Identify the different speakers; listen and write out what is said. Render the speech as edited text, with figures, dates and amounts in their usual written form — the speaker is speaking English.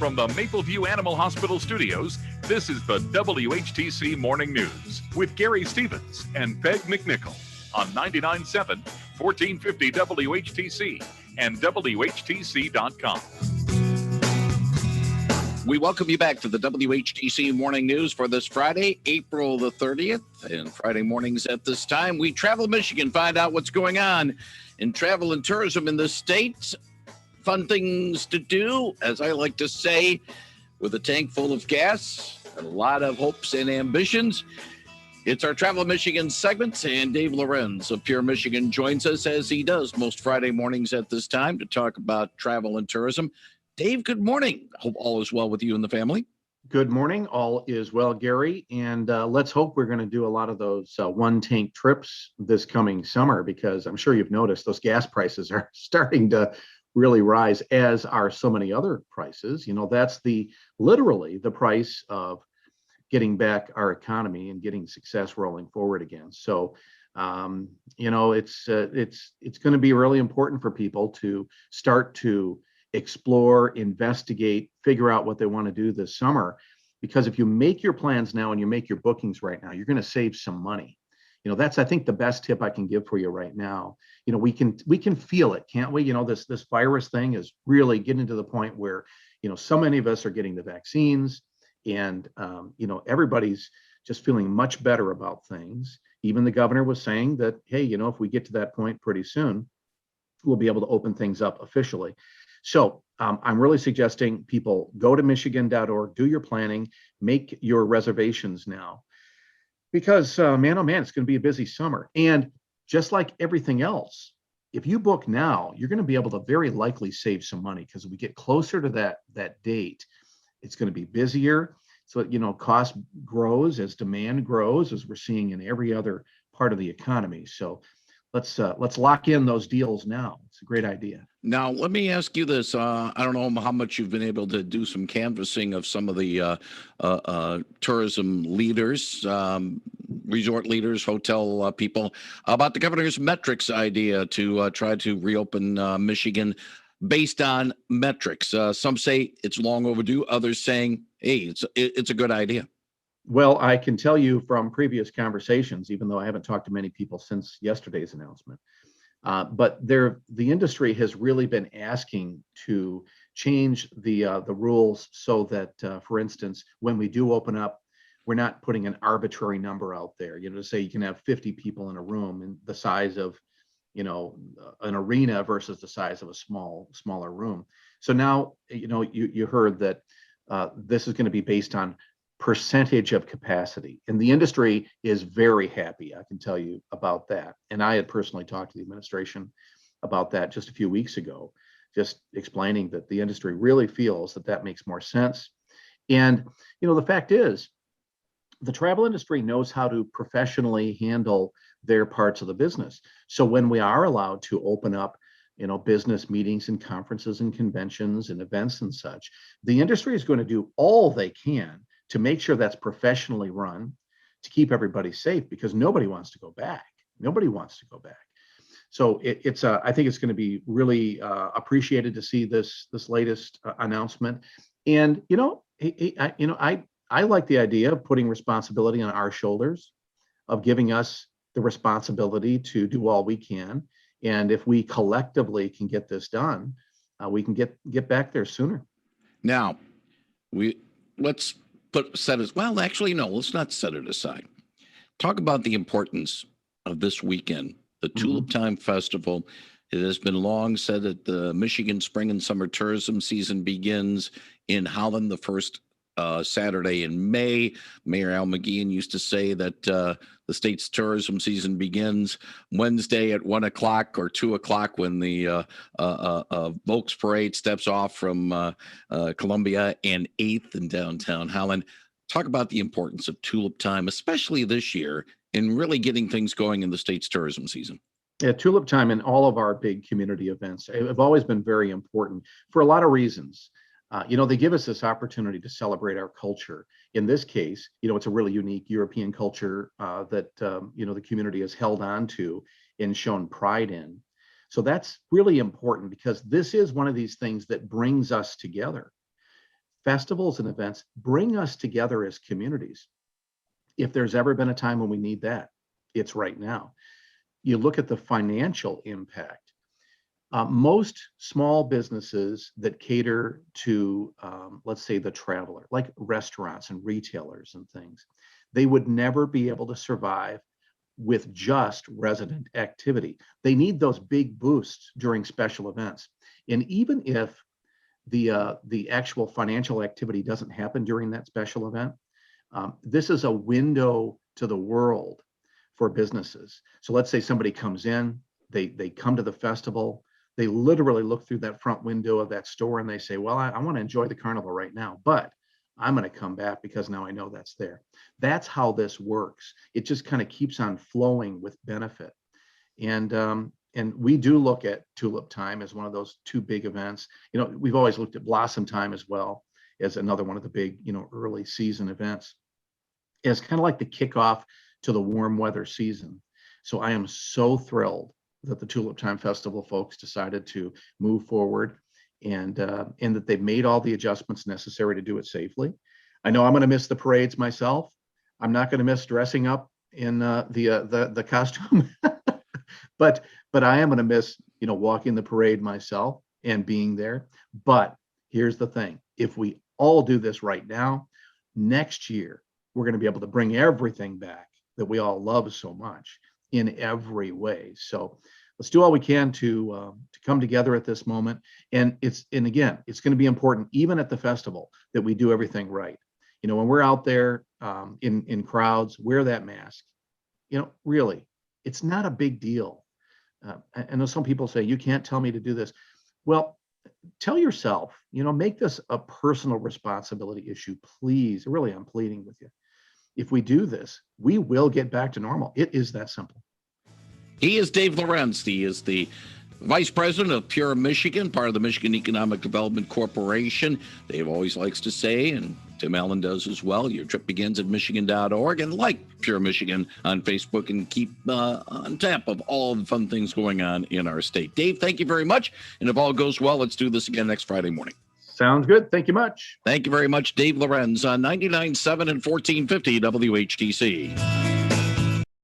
Speaker 1: From the Mapleview Animal Hospital studios, this is the WHTC Morning News with Gary Stevens and Peg McNichol on 99.7, 1450 WHTC and WHTC.com.
Speaker 2: We welcome you back to the WHTC Morning News for this Friday, April the 30th. And Friday mornings at this time, we travel Michigan, find out what's going on in travel and tourism in the state. Fun things to do, as I like to say, with a tank full of gas and a lot of hopes and ambitions. It's our Travel Michigan segment, and Dave Lorenz of Pure Michigan joins us as he does most Friday mornings at this time to talk about travel and tourism. Dave, good morning. Hope all is well with you and the family.
Speaker 3: Good morning. All is well, Gary. And let's hope we're going to do a lot of those one-tank trips this coming summer, because I'm sure you've noticed those gas prices are starting to really rise, as are so many other prices. You know, that's literally the price of getting back our economy and getting success rolling forward again. So, it's going to be really important for people to start to explore, investigate, figure out what they want to do this summer. Because if you make your plans now and you make your bookings right now, you're going to save some money. That's, I think, the best tip I can give for you right now. We can feel it, can't we? This virus thing is really getting to the point where, so many of us are getting the vaccines, and, everybody's just feeling much better about things. Even the governor was saying that, hey, if we get to that point pretty soon, we'll be able to open things up officially. So I'm really suggesting people go to michigan.org, do your planning, make your reservations now. Because, man, oh man, it's going to be a busy summer. And just like everything else, if you book now, you're going to be able to very likely save some money, because if we get closer to that date, it's going to be busier. So, cost grows as demand grows, as we're seeing in every other part of the economy. So let's lock in those deals now. It's a great idea.
Speaker 2: Now, let me ask you this. I don't know how much you've been able to do some canvassing of some of the tourism leaders, resort leaders, hotel people, about the governor's metrics idea to try to reopen Michigan based on metrics. Some say it's long overdue. Others saying, hey, it's a good idea.
Speaker 3: Well, I can tell you from previous conversations, even though I haven't talked to many people since yesterday's announcement, but the industry has really been asking to change the rules so that, for instance, when we do open up, we're not putting an arbitrary number out there. To say you can have 50 people in a room, and the size of, an arena versus the size of a smaller room. So now, you heard that this is going to be based on percentage of capacity, and the industry is very happy, I can tell you about that. And I had personally talked to the administration about that just a few weeks ago, just explaining that the industry really feels that makes more sense. And the fact is, the travel industry knows how to professionally handle their parts of the business. So when we are allowed to open up business meetings and conferences and conventions and events and such, the industry is going to do all they can to make sure that's professionally run, to keep everybody safe, because nobody wants to go back. Nobody wants to go back. So I think it's going to be really appreciated to see this latest announcement. And I like the idea of putting responsibility on our shoulders, of giving us the responsibility to do all we can. And if we collectively can get this done, we can get back there sooner.
Speaker 2: Now, let's set it. Well, actually, no, let's not set it aside. Talk about the importance of this weekend, the Tulip Time Festival. It has been long said that the Michigan spring and summer tourism season begins in Holland the first Saturday in May. Mayor Al McGeehan used to say that the state's tourism season begins Wednesday at 1 o'clock or 2 o'clock when the Volks Parade steps off from Columbia and 8th in downtown Holland. Talk about the importance of Tulip Time, especially this year, in really getting things going in the state's tourism season.
Speaker 3: Yeah, Tulip Time and all of our big community events have always been very important for a lot of reasons. They give us this opportunity to celebrate our culture. In this case, it's a really unique European culture that, the community has held on to and shown pride in. So that's really important, because this is one of these things that brings us together. festivals and events bring us together as communities. If there's ever been a time when we need that, it's right now. You look at the financial impact. Most small businesses that cater to, let's say, the traveler, like restaurants and retailers and things, they would never be able to survive with just resident activity. They need those big boosts during special events. And even if the actual financial activity doesn't happen during that special event, this is a window to the world for businesses. So let's say somebody comes in, they come to the festival, they literally look through that front window of that store and they say, well, I want to enjoy the carnival right now, but I'm going to come back because now I know that's there. That's how this works. It just kind of keeps on flowing with benefit. And we do look at Tulip Time as one of those two big events. We've always looked at Blossom Time as well as another one of the big, early season events, as kind of like the kickoff to the warm weather season. So I am so thrilled that the Tulip Time Festival folks decided to move forward and that they've made all the adjustments necessary to do it safely. I know I'm going to miss the parades myself. I'm not going to miss dressing up in the costume, but I am going to miss walking the parade myself and being there. But here's the thing: if we all do this right now, next year we're going to be able to bring everything back that we all love so much in every way. So let's do all we can to come together at this moment. And again, it's going to be important, even at the festival, that we do everything right. When we're out there in crowds, wear that mask. Really, it's not a big deal. I know some people say, you can't tell me to do this. Well, tell yourself, make this a personal responsibility issue, please. Really, I'm pleading with you. If we do this, we will get back to normal. It is that simple.
Speaker 2: He is Dave Lorenz. He is the Vice President of Pure Michigan, part of the Michigan Economic Development Corporation. Dave always likes to say, and Tim Allen does as well, your trip begins at michigan.org, and like Pure Michigan on Facebook, and keep on tap of all the fun things going on in our state. Dave, thank you very much. And if all goes well, let's do this again next Friday morning.
Speaker 3: Sounds good. Thank you much.
Speaker 2: Thank you very much, Dave Lorenz on 99.7 and 1450 WHTC.